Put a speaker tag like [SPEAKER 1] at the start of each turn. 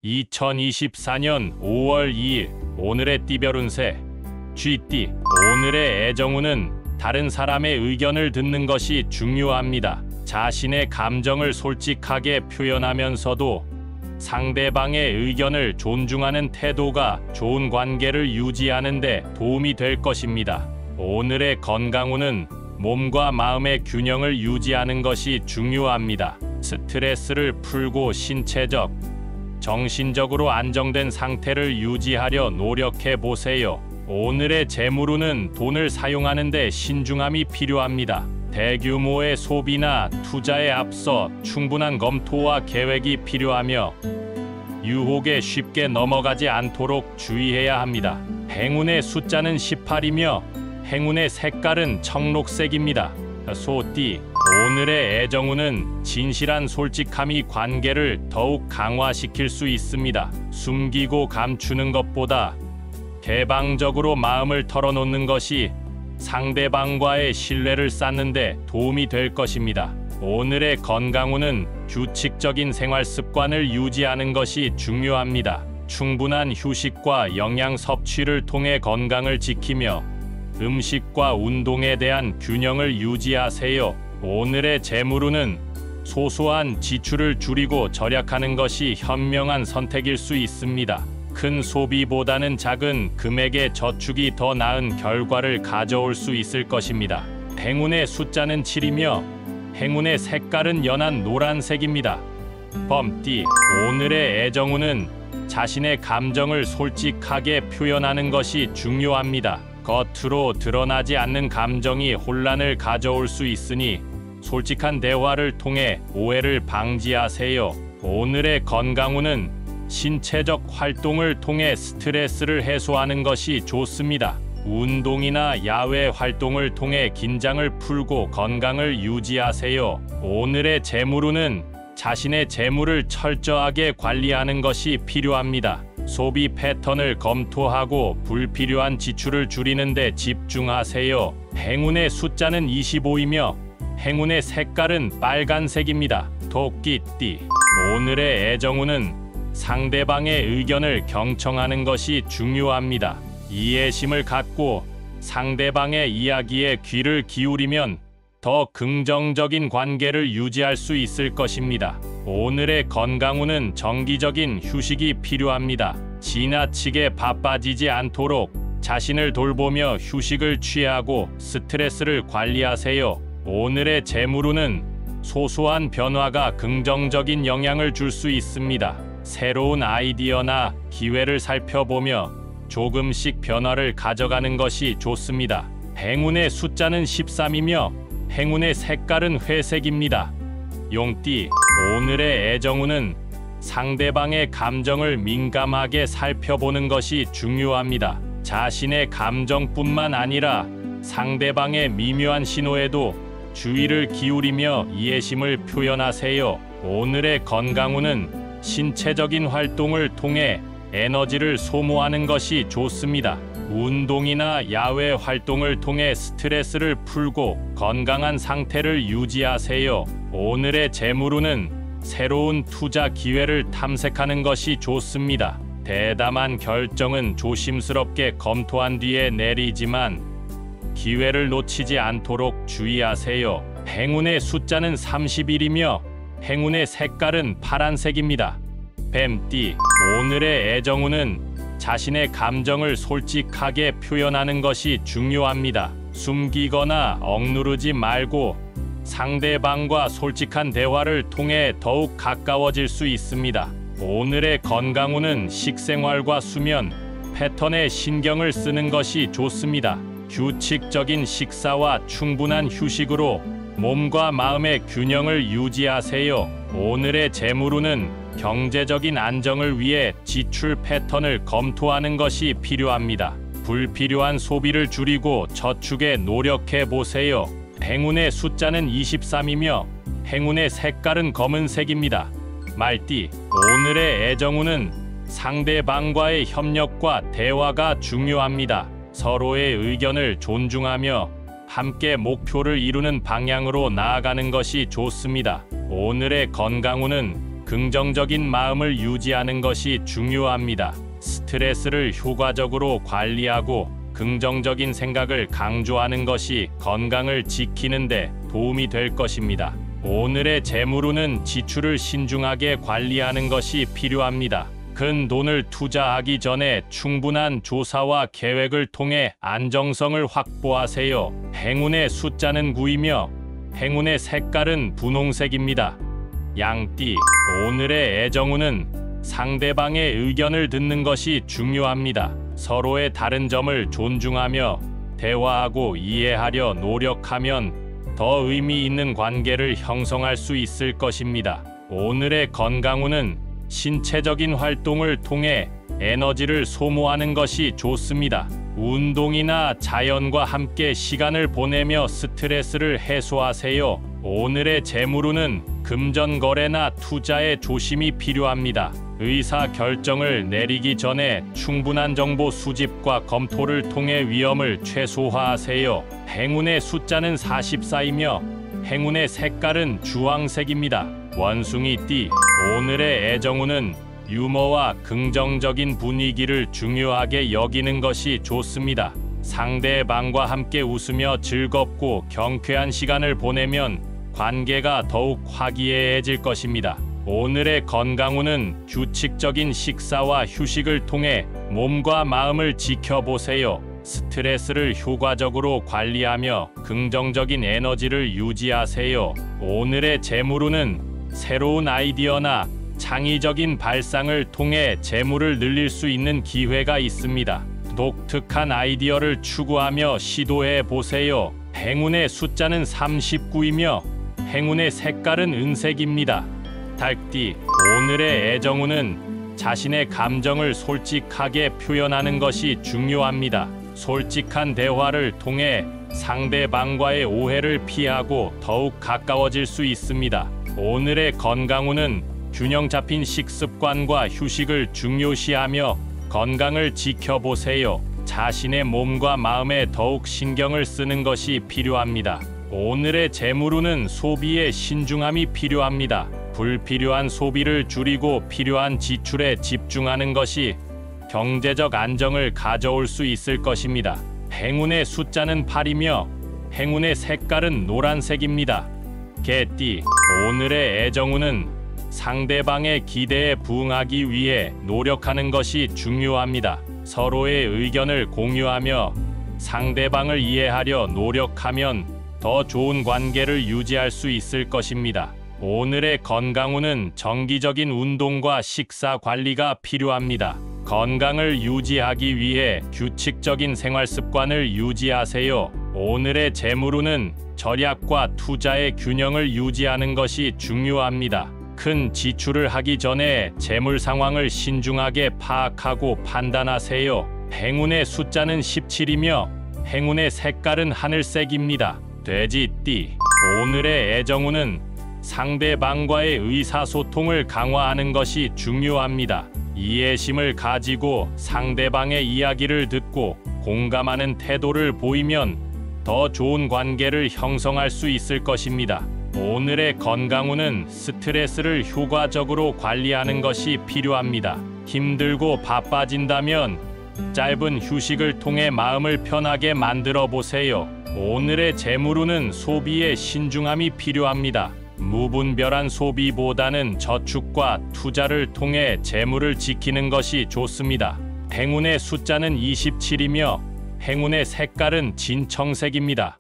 [SPEAKER 1] 2024년 5월 2일 오늘의 띠별 운세 쥐띠. 오늘의 애정운은 다른 사람의 의견을 듣는 것이 중요합니다. 자신의 감정을 솔직하게 표현하면서도 상대방의 의견을 존중하는 태도가 좋은 관계를 유지하는 데 도움이 될 것입니다. 오늘의 건강운은 몸과 마음의 균형을 유지하는 것이 중요합니다. 스트레스를 풀고 신체적, 정신적으로 안정된 상태를 유지하려 노력해 보세요. 오늘의 재물운은 돈을 사용하는 데 신중함이 필요합니다. 대규모의 소비나 투자에 앞서 충분한 검토와 계획이 필요하며 유혹에 쉽게 넘어가지 않도록 주의해야 합니다. 행운의 숫자는 18이며 행운의 색깔은 청록색입니다. 소띠. 오늘의 애정운은 진실한 솔직함이 관계를 더욱 강화시킬 수 있습니다. 숨기고 감추는 것보다 개방적으로 마음을 털어놓는 것이 상대방과의 신뢰를 쌓는 데 도움이 될 것입니다. 오늘의 건강운은 규칙적인 생활 습관을 유지하는 것이 중요합니다. 충분한 휴식과 영양 섭취를 통해 건강을 지키며 음식과 운동에 대한 균형을 유지하세요. 오늘의 재물운은 소소한 지출을 줄이고 절약하는 것이 현명한 선택일 수 있습니다. 큰 소비보다는 작은 금액의 저축이 더 나은 결과를 가져올 수 있을 것입니다. 행운의 숫자는 7이며 행운의 색깔은 연한 노란색입니다. 범띠. 오늘의 애정운은 자신의 감정을 솔직하게 표현하는 것이 중요합니다. 겉으로 드러나지 않는 감정이 혼란을 가져올 수 있으니 솔직한 대화를 통해 오해를 방지하세요. 오늘의 건강운은 신체적 활동을 통해 스트레스를 해소하는 것이 좋습니다. 운동이나 야외 활동을 통해 긴장을 풀고 건강을 유지하세요. 오늘의 재물운은 자신의 재물을 철저하게 관리하는 것이 필요합니다. 소비 패턴을 검토하고 불필요한 지출을 줄이는 데 집중하세요. 행운의 숫자는 25이며 행운의 색깔은 빨간색입니다. 토끼띠. 오늘의 애정운은 상대방의 의견을 경청하는 것이 중요합니다. 이해심을 갖고 상대방의 이야기에 귀를 기울이면 더 긍정적인 관계를 유지할 수 있을 것입니다. 오늘의 건강운은 정기적인 휴식이 필요합니다. 지나치게 바빠지지 않도록 자신을 돌보며 휴식을 취하고 스트레스를 관리하세요. 오늘의 재물운은 소소한 변화가 긍정적인 영향을 줄 수 있습니다. 새로운 아이디어나 기회를 살펴보며 조금씩 변화를 가져가는 것이 좋습니다. 행운의 숫자는 13이며 행운의 색깔은 회색입니다. 용띠. 오늘의 애정운은 상대방의 감정을 민감하게 살펴보는 것이 중요합니다. 자신의 감정뿐만 아니라 상대방의 미묘한 신호에도 주의를 기울이며 이해심을 표현하세요. 오늘의 건강운은 신체적인 활동을 통해 에너지를 소모하는 것이 좋습니다. 운동이나 야외 활동을 통해 스트레스를 풀고 건강한 상태를 유지하세요. 오늘의 재물운은 새로운 투자 기회를 탐색하는 것이 좋습니다. 대담한 결정은 조심스럽게 검토한 뒤에 내리지만 기회를 놓치지 않도록 주의하세요. 행운의 숫자는 31이며 행운의 색깔은 파란색입니다. 뱀띠. 오늘의 애정운은 자신의 감정을 솔직하게 표현하는 것이 중요합니다. 숨기거나 억누르지 말고 상대방과 솔직한 대화를 통해 더욱 가까워질 수 있습니다. 오늘의 건강운은 식생활과 수면 패턴에 신경을 쓰는 것이 좋습니다. 규칙적인 식사와 충분한 휴식으로 몸과 마음의 균형을 유지하세요. 오늘의 재물운은 경제적인 안정을 위해 지출 패턴을 검토하는 것이 필요합니다. 불필요한 소비를 줄이고 저축에 노력해 보세요. 행운의 숫자는 23이며 행운의 색깔은 검은색입니다. 말띠. 오늘의 애정운은 상대방과의 협력과 대화가 중요합니다. 서로의 의견을 존중하며 함께 목표를 이루는 방향으로 나아가는 것이 좋습니다. 오늘의 건강운은 긍정적인 마음을 유지하는 것이 중요합니다. 스트레스를 효과적으로 관리하고 긍정적인 생각을 강조하는 것이 건강을 지키는 데 도움이 될 것입니다. 오늘의 재물운은 지출을 신중하게 관리하는 것이 필요합니다. 큰 돈을 투자하기 전에 충분한 조사와 계획을 통해 안정성을 확보하세요. 행운의 숫자는 9이며 행운의 색깔은 분홍색입니다. 양띠, 오늘의 애정운은 상대방의 의견을 듣는 것이 중요합니다. 서로의 다른 점을 존중하며 대화하고 이해하려 노력하면 더 의미 있는 관계를 형성할 수 있을 것입니다. 오늘의 건강운은 신체적인 활동을 통해 에너지를 소모하는 것이 좋습니다. 운동이나 자연과 함께 시간을 보내며 스트레스를 해소하세요. 오늘의 재물운은 금전 거래나 투자에 조심이 필요합니다. 의사 결정을 내리기 전에 충분한 정보 수집과 검토를 통해 위험을 최소화하세요. 행운의 숫자는 44이며 행운의 색깔은 주황색입니다. 원숭이띠, 오늘의 애정운은 유머와 긍정적인 분위기를 중요하게 여기는 것이 좋습니다. 상대방과 함께 웃으며 즐겁고 경쾌한 시간을 보내면 관계가 더욱 화기애애해질 것입니다. 오늘의 건강운은 규칙적인 식사와 휴식을 통해 몸과 마음을 지켜보세요. 스트레스를 효과적으로 관리하며 긍정적인 에너지를 유지하세요. 오늘의 재물운은 새로운 아이디어나 창의적인 발상을 통해 재물을 늘릴 수 있는 기회가 있습니다. 독특한 아이디어를 추구하며 시도해 보세요. 행운의 숫자는 39이며 행운의 색깔은 은색입니다. 닭띠, 오늘의 애정운은 자신의 감정을 솔직하게 표현하는 것이 중요합니다. 솔직한 대화를 통해 상대방과의 오해를 피하고 더욱 가까워질 수 있습니다. 오늘의 건강운은 균형 잡힌 식습관과 휴식을 중요시하며 건강을 지켜보세요. 자신의 몸과 마음에 더욱 신경을 쓰는 것이 필요합니다. 오늘의 재물운은 소비에 신중함이 필요합니다. 불필요한 소비를 줄이고 필요한 지출에 집중하는 것이 경제적 안정을 가져올 수 있을 것입니다. 행운의 숫자는 8이며 행운의 색깔은 노란색입니다. 개띠, 오늘의 애정운은 상대방의 기대에 부응하기 위해 노력하는 것이 중요합니다. 서로의 의견을 공유하며 상대방을 이해하려 노력하면 더 좋은 관계를 유지할 수 있을 것입니다. 오늘의 건강운은 정기적인 운동과 식사 관리가 필요합니다. 건강을 유지하기 위해 규칙적인 생활 습관을 유지하세요. 오늘의 재물운은 절약과 투자의 균형을 유지하는 것이 중요합니다. 큰 지출을 하기 전에 재물 상황을 신중하게 파악하고 판단하세요. 행운의 숫자는 17이며 행운의 색깔은 하늘색입니다. 돼지띠, 오늘의 애정운은 상대방과의 의사소통을 강화하는 것이 중요합니다. 이해심을 가지고 상대방의 이야기를 듣고 공감하는 태도를 보이면 더 좋은 관계를 형성할 수 있을 것입니다. 오늘의 건강운은 스트레스를 효과적으로 관리하는 것이 필요합니다. 힘들고 바빠진다면 짧은 휴식을 통해 마음을 편하게 만들어 보세요. 오늘의 재물운은 소비에 신중함이 필요합니다. 무분별한 소비보다는 저축과 투자를 통해 재물을 지키는 것이 좋습니다. 행운의 숫자는 27이며 행운의 색깔은 진청색입니다.